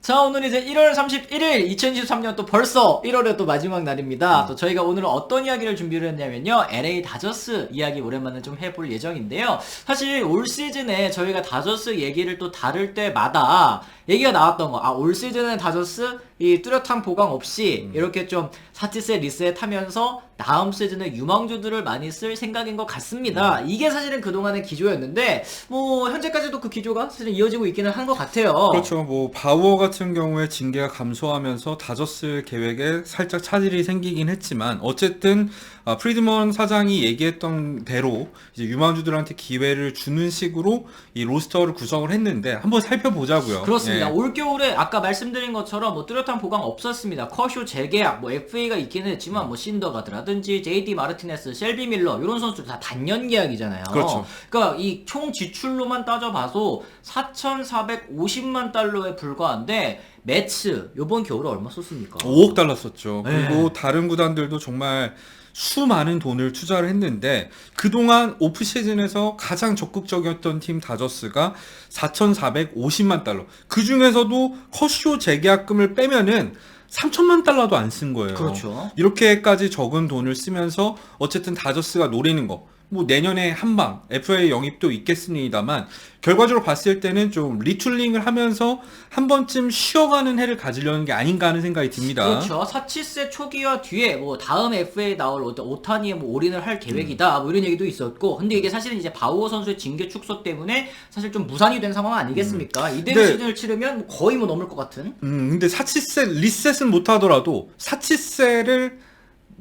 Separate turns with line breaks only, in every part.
자, 오늘 이제 1월 31일 2023년 또 벌써 1월의 또 마지막 날입니다. 또 저희가 오늘은 어떤 이야기를 준비를 했냐면요, LA 다저스 이야기 오랜만에 좀 해볼 예정인데요. 사실 올 시즌에 저희가 다저스 얘기를 또 다룰 때마다 얘기가 나왔던 거, 올 시즌에 다저스 이 뚜렷한 보강 없이 이렇게 좀 사치세 리셋 하면서 다음 시즌에 유망주들을 많이 쓸 생각인 것 같습니다. 이게 사실은 그동안의 기조였는데 뭐 현재까지도 그 기조가 사실 이어지고 있기는 한 것 같아요.
그렇죠. 뭐 바우어 같은 경우에 징계가 감소하면서 다저스 계획에 살짝 차질이 생기긴 했지만 어쨌든 프리드먼 사장이 얘기했던 대로 이제 유망주들한테 기회를 주는 식으로 이 로스터를 구성을 했는데 한번 살펴보자고요.
그렇습니다.
예.
올겨울에 아까 말씀드린 것처럼 뭐 뚜렷한 보강 없었습니다. 커쇼 재계약, 뭐 FA가 있기는 했지만 뭐 신더가드라든지 JD 마르티네스, 셀비 밀러 이런 선수들 다 단년 계약이잖아요.
그렇죠.
그러니까 이 총 지출로만 따져봐도 4,450만 달러에 불과한데 매츠 요번 겨울에 얼마 썼습니까?
5억 달러 썼죠.
네.
그리고 다른 구단들도 정말 수많은 돈을 투자를 했는데 그동안 오프 시즌에서 가장 적극적이었던 팀 다저스가 4,450만 달러. 그 중에서도 커쇼 재계약금을 빼면은 3천만 달러도 안 쓴 거예요.
그렇죠.
이렇게까지 적은 돈을 쓰면서 어쨌든 다저스가 노리는 거. 뭐 내년에 한방 FA 영입도 있겠습니다만 결과적으로 봤을 때는 좀 리툴링을 하면서 한 번쯤 쉬어가는 해를 가지려는 게 아닌가 하는 생각이 듭니다.
그렇죠. 사치세 초기와 뒤에 뭐 다음 FA 나올 오타니에 뭐 올인을 할 계획이다. 뭐 이런 얘기도 있었고. 근데 이게 사실은 이제 바우어 선수의 징계 축소 때문에 사실 좀 무산이 된 상황 아니겠습니까? 이대로
네.
시즌을 치르면 거의 뭐 넘을 것 같은.
근데 사치세 리셋은 못하더라도 사치세를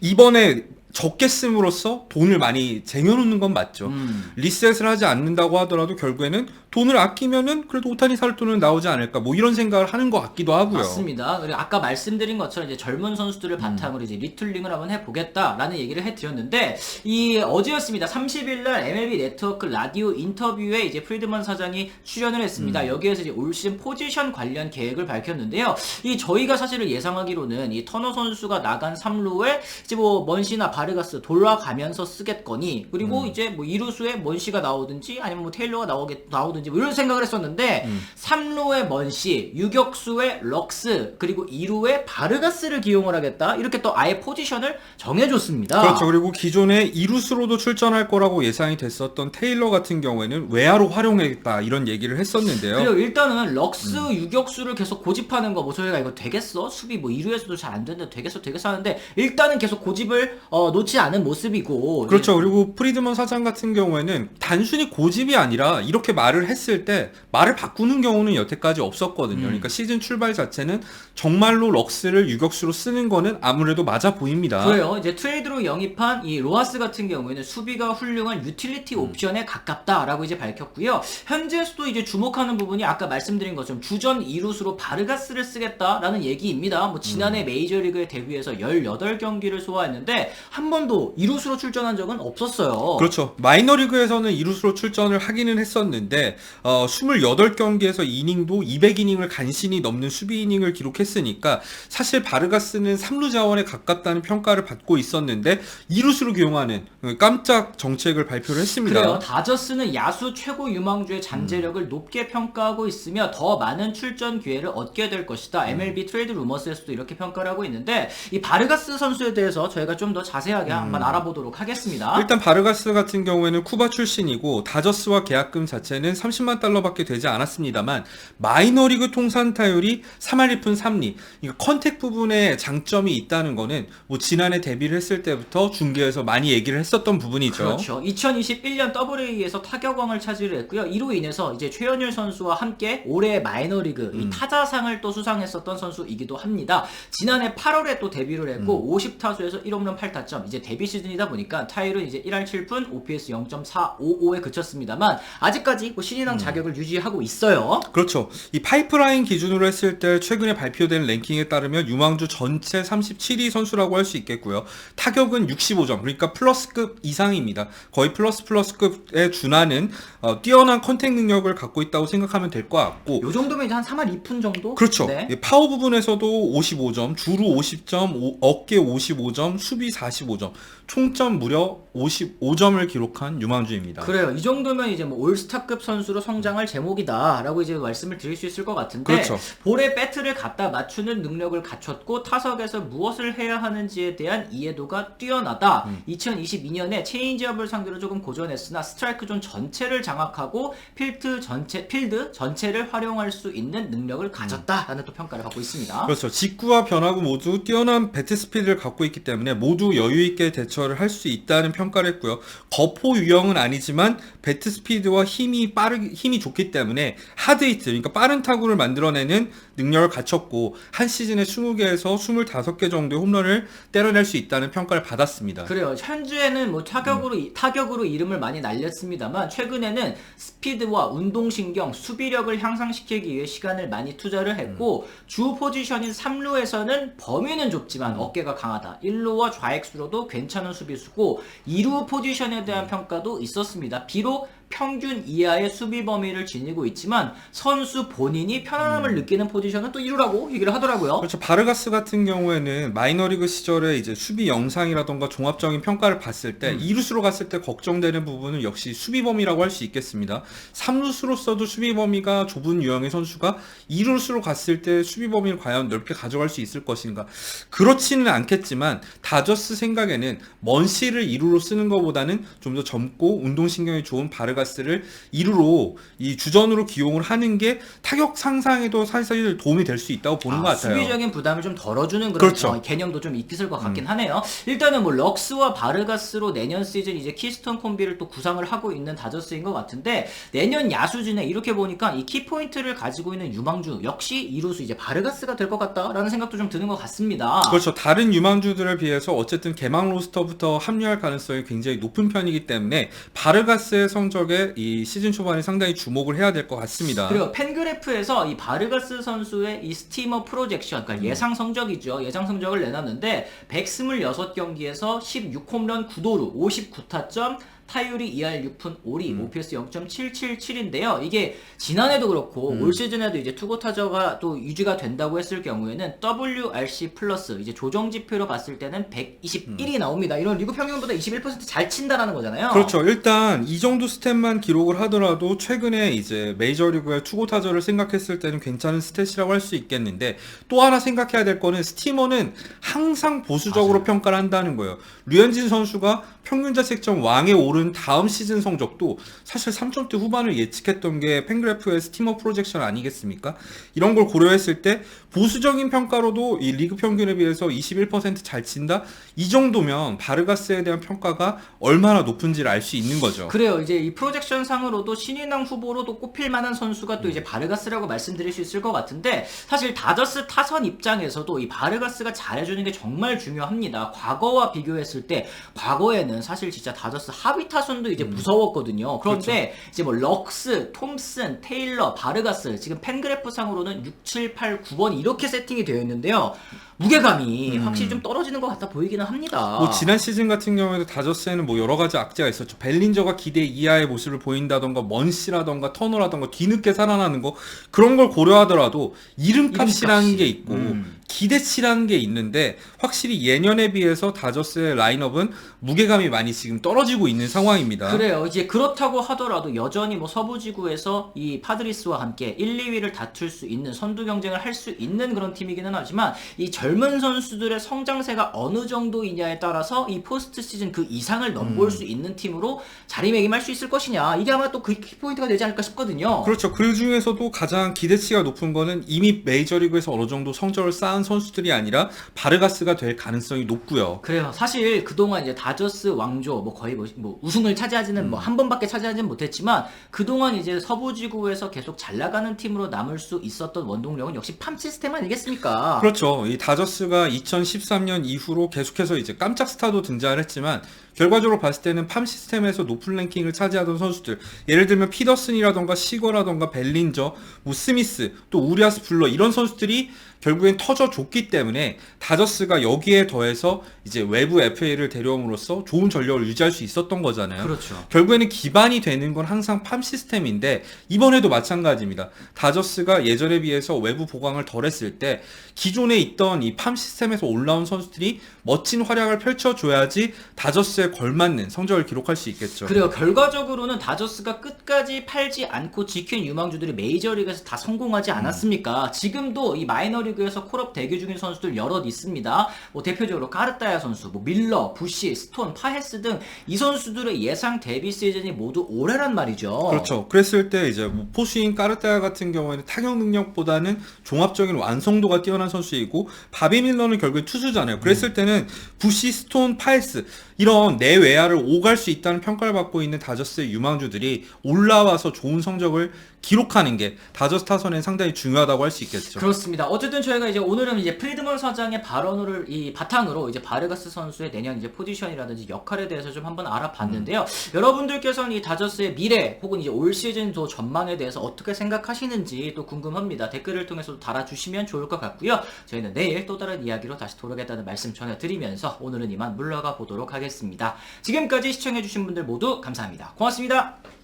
이번에 적게 씀으로써 돈을 많이 쟁여놓는 건 맞죠. 리셋을 하지 않는다고 하더라도 결국에는 돈을 아끼면은 그래도 오타니 살 돈은 나오지 않을까 뭐 이런 생각을 하는 것 같기도 하고요.
맞습니다. 그리고 아까 말씀드린 것처럼 이제 젊은 선수들을 바탕으로 이제 리툴링을 한번 해보겠다라는 얘기를 해드렸는데 이 어제였습니다. 30일 날 MLB 네트워크 라디오 인터뷰에 이제 프리드먼 사장이 출연을 했습니다. 여기에서 이제 올 시즌 포지션 관련 계획을 밝혔는데요. 이 저희가 사실을 예상하기로는 이 터너 선수가 나간 3루에 이제 뭐 먼시나 바르가스 돌아가면서 쓰겠거니 그리고 이제 뭐 2루수에 먼시가 나오든지 아니면 뭐 테일러가 나오든지 뭐 이런 생각을 했었는데 3루에 먼시, 유격수에 럭스 그리고 2루에 바르가스를 기용을 하겠다 이렇게 또 아예 포지션을 정해줬습니다.
그렇죠. 그리고 기존에 이루스로도 출전할 거라고 예상이 됐었던 테일러 같은 경우에는 외야로 활용하겠다 이런 얘기를 했었는데요.
그리고 일단은 럭스 유격수를 계속 고집하는 거 뭐 저희가 이거 되겠어? 수비 뭐 2루에서도 잘 안 되는데 되겠어 하는데 일단은 계속 고집을 놓지 않은 모습이고
그렇죠. 그리고 프리드먼 사장 같은 경우에는 단순히 고집이 아니라 이렇게 말을 했을 때 말을 바꾸는 경우는 여태까지 없었거든요. 그러니까 시즌 출발 자체는 정말로 럭스를 유격수로 쓰는 거는 아무래도 맞아 보입니다.
그래요. 이제 트레이드로 영입한 이 로하스 같은 경우에는 수비가 훌륭한 유틸리티 옵션에 가깝다라고 이제 밝혔고요. 현재에서도 이제 주목하는 부분이 아까 말씀드린 것처럼 주전 2루수로 바르가스를 쓰겠다라는 얘기입니다. 뭐 지난해 메이저리그에 데뷔해서 18경기를 소화했는데 한 번도 2루수로 출전한 적은 없었어요.
그렇죠. 마이너리그에서는 이루스로 출전을 하기는 했었는데 28경기에서 이닝도 200이닝을 간신히 넘는 수비 이닝을 기록했으니까 사실 바르가스는 3루 자원에 가깝다는 평가를 받고 있었는데 이루스로 기용하는 깜짝 정책을 발표를 했습니다.
그래요. 다저스는 야수 최고 유망주의 잠재력을 높게 평가하고 있으며 더 많은 출전 기회를 얻게 될 것이다. MLB 트레이드 루머스에서도 이렇게 평가를 하고 있는데 이 바르가스 선수에 대해서 저희가 좀 더 자세하게 한번 알아보도록 하겠습니다.
일단 바르가스 같은 경우에는 쿠바 출신이고 다저스와 계약금 자체는 30만 달러밖에 되지 않았습니다만 마이너리그 통산 타율이 3할 2푼 3리 그러니까 컨택 부분에 장점이 있다는 거는 뭐 지난해 데뷔를 했을 때부터 중계에서 많이 얘기를 했었던 부분이죠.
그렇죠. 2021년 WA에서 타격왕을 차지를 했고요. 이로 인해서 이제 최현율 선수와 함께 올해 마이너리그 이 타자상을 또 수상했었던 선수이기도 합니다. 지난해 8월에 또 데뷔를 했고 50타수에서 1홈런 8타점 이제 데뷔 시즌이다 보니까 타율은 이제 1할 7푼 OPS 0.455에 그쳤습니다만 아직까지 뭐 신인왕 자격을 유지하고 있어요.
그렇죠. 이 파이프라인 기준으로 했을 때 최근에 발표된 랭킹에 따르면 유망주 전체 37위 선수라고 할 수 있겠고요. 타격은 65점, 그러니까 플러스급 이상입니다. 거의 플러스급에 준하는 뛰어난 컨택 능력을 갖고 있다고 생각하면 될 것 같고
요 정도면 이제 한 3할 2푼 정도?
그렇죠.
네.
파워 부분에서도 55점, 주루 50점, 어깨 55점, 수비 45점, 총점 무려 55점을 기록한 유망주입니다.
그래요. 이 정도면 이제 뭐 올스타급 선수로 성장할 제목이다라고 이제 말씀을 드릴 수 있을 것 같은데
그렇죠.
볼에 배트를 갖다 맞추는 능력을 갖췄고 타석에서 무엇을 해야 하는지에 대한 이해도가 뛰어나다. 2022년에 체인지업을 상대로 조금 고전했으나 스트라이크 존 전체를 장악하고 필드 전체를 활용할 수 있는 능력을 가졌다라는 또 평가를 받고 있습니다.
그렇죠. 직구와 변화구 모두 뛰어난 배트 스피드를 갖고 있기 때문에 모두 여유 있게 대처를 할 수 있다는 평가를 했고요. 거포 유형은 아니지만 배트 스피드와 힘이 좋기 때문에 하드 히트, 그러니까 빠른 타구를 만들어내는 능력을 갖췄고 한 시즌에 20개에서 25개 정도의 홈런을 때려낼 수 있다는 평가를 받았습니다.
그래요. 현주에는 뭐 타격으로 이름을 많이 날렸습니다만 최근에는 스피드와 운동신경, 수비력을 향상시키기 위해 시간을 많이 투자를 했고 주 포지션인 3루에서는 범위는 좁지만 어깨가 강하다. 1루와 좌익수로도 괜찮은 수비수고 2루 포지션에 대한 평가도 있었습니다. 비록 평균 이하의 수비 범위를 지니고 있지만 선수 본인이 편안함을 느끼는 포지션은 또 1루라고 얘기를 하더라고요.
그렇죠. 바르가스 같은 경우에는 마이너리그 시절에 이제 수비 영상이라던가 종합적인 평가를 봤을 때 2루수로 갔을 때 걱정되는 부분은 역시 수비 범위라고 할 수 있겠습니다. 3루수로서도 수비 범위가 좁은 유형의 선수가 2루수로 갔을 때 수비 범위를 과연 넓게 가져갈 수 있을 것인가? 그렇지는 않겠지만 다저스 생각에는 먼시를 2루로 쓰는 것보다는 좀 더 젊고 운동신경이 좋은 바르가스를 2루로 이 주전으로 기용을 하는 게 타격 상상에도 사실 도움이 될 수 있다고 보는 것 같아요.
수비적인 부담을 좀 덜어주는 그런
그렇죠.
개념도 좀 있을 것 같긴 하네요. 일단은 뭐 럭스와 바르가스로 내년 시즌 이제 키스톤 콤비를 또 구상을 하고 있는 다저스인 것 같은데 내년 야수진에 이렇게 보니까 이 키포인트를 가지고 있는 유망주 역시 이루수 이제 바르가스가 될 것 같다라는 생각도 좀 드는 것 같습니다.
그렇죠. 다른 유망주들에 비해서 어쨌든 개막 로스터부터 합류할 가능성이 굉장히 높은 편이기 때문에 바르가스의 성적에 이 시즌 초반에 상당히 주목을 해야 될 것 같습니다.
그리고 팬그래프에서 이 바르가스 선수의 이 스티머 프로젝션, 그러니까 예상 성적이죠. 예상 성적을 내놨는데 126경기에서 16홈런 9도루 59타점 타율이 2할 6푼 5리, OPS 0.777인데요. 이게 지난해도 그렇고 올 시즌에도 이제 투고 타저가 또 유지가 된다고 했을 경우에는 WRC 플러스 이제 조정 지표로 봤을 때는 121이 나옵니다. 이런 리그 평균보다 21% 잘 친다라는 거잖아요.
그렇죠. 일단 이 정도 스탯만 기록을 하더라도 최근에 이제 메이저리그의 투고 타저를 생각했을 때는 괜찮은 스탯이라고 할 수 있겠는데 또 하나 생각해야 될 거는 스티머는 항상 보수적으로
맞아요.
평가를 한다는 거예요. 류현진 선수가 평균 자책점 왕에 오른 다음 시즌 성적도 사실 3점대 후반을 예측했던 게 팬그래프의 스티머 프로젝션 아니겠습니까? 이런 걸 고려했을 때 보수적인 평가로도 이 리그 평균에 비해서 21%잘 친다? 이 정도면 바르가스에 대한 평가가 얼마나 높은지를 알 수 있는 거죠.
그래요. 이제 이 프로젝션 상으로도 신인왕 후보로도 꼽힐 만한 선수가 또 이제 바르가스라고 말씀드릴 수 있을 것 같은데 사실 다저스 타선 입장에서도 이 바르가스가 잘해주는 게 정말 중요합니다. 과거와 비교했을 때 과거에는 사실 진짜 다저스 하위 타선도 이제 무서웠거든요. 그런데
그렇죠.
이제 뭐 럭스, 톰슨, 테일러, 바르가스 지금 팬그래프 상으로는 6, 7, 8, 9번 이렇게 세팅이 되어 있는데요. 무게감이 확실히 좀 떨어지는 것 같아 보이기는 합니다.
뭐 지난 시즌 같은 경우에도 다저스에는 뭐 여러 가지 악재가 있었죠. 벨린저가 기대 이하의 모습을 보인다던가 먼시라던가 터너라던가 뒤늦게 살아나는 거 그런 걸 고려하더라도 이름값이라는 게 있고 기대치라는 게 있는데 확실히 예년에 비해서 다저스의 라인업은 무게감이 많이 지금 떨어지고 있는 상황입니다.
그래요. 이제 그렇다고 하더라도 여전히 뭐 서부지구에서 이 파드리스와 함께 1, 2위를 다툴 수 있는 선두 경쟁을 할 수 있는 그런 팀이기는 하지만 이 젊은 선수들의 성장세가 어느 정도이냐에 따라서 이 포스트 시즌 그 이상을 넘볼 수 있는 팀으로 자리매김할 수 있을 것이냐 이게 아마 또 그 키포인트가 되지 않을까 싶거든요.
그렇죠. 그 중에서도 가장 기대치가 높은 거는 이미 메이저리그에서 어느 정도 성적을 쌓은 선수들이 아니라 바르가스가 될 가능성이 높고요.
그래요. 사실 그동안 이제 다저스 왕조 뭐 거의 뭐 우승을 차지하지는 뭐 한 번밖에 차지하지는 못했지만 그동안 이제 서부지구에서 계속 잘 나가는 팀으로 남을 수 있었던 원동력은 역시 팜 시스템 아니겠습니까?
그렇죠. 이 다저스가 2013년 이후로 계속해서 이제 깜짝 스타도 등장을 했지만 결과적으로 봤을 때는 팜 시스템에서 높은 랭킹을 차지하던 선수들, 예를 들면 피더슨이라던가 시거라던가 벨린저, 뭐 스미스, 또 우리아스 블러 이런 선수들이 결국엔 터져줬기 때문에 다저스가 여기에 더해서 이제 외부 FA를 데려옴으로써 좋은 전력을 유지할 수 있었던 거잖아요.
그렇죠.
결국에는 기반이 되는 건 항상 팜 시스템인데 이번에도 마찬가지입니다. 다저스가 예전에 비해서 외부 보강을 덜 했을 때 기존에 있던 이 팜 시스템에서 올라온 선수들이 멋진 활약을 펼쳐줘야지 다저스의 다저스에 걸맞는 성적을 기록할 수 있겠죠.
그래요. 결과적으로는 다저스가 끝까지 팔지 않고 지킨 유망주들이 메이저리그에서 다 성공하지 않았습니까? 지금도 이 마이너리그에서 콜업 대기 중인 선수들 여럿 있습니다. 뭐 대표적으로 카르타야 선수, 뭐 밀러, 부시, 스톤, 파헤스 등 이 선수들의 예상 데뷔 시즌이 모두 올해란 말이죠.
그렇죠. 그랬을 때 이제 뭐 포수인 까르타야 같은 경우에는 타격 능력보다는 종합적인 완성도가 뛰어난 선수이고 바비 밀러는 결국에 투수잖아요. 그랬을 때는 부시, 스톤, 파이스 이런 내외야를 오갈 수 있다는 평가를 받고 있는 다저스의 유망주들이 올라와서 좋은 성적을 기록하는 게 다저스 타선엔 상당히 중요하다고 할 수 있겠죠.
그렇습니다. 어쨌든 저희가 이제 오늘은 이제 프리드먼 사장의 발언을 이 바탕으로 이제 바르가스 선수의 내년 이제 포지션이라든지 역할에 대해서 좀 한번 알아봤는데요. 여러분들께서는 이 다저스의 미래 혹은 이제 올 시즌도 전망에 대해서 어떻게 생각하시는지 또 궁금합니다. 댓글을 통해서 달아주시면 좋을 것 같고요. 저희는 내일 또 다른 이야기로 다시 돌아오겠다는 말씀 전해드리면서 오늘은 이만 물러가 보도록 하겠습니다. 지금까지 시청해주신 분들 모두 감사합니다. 고맙습니다.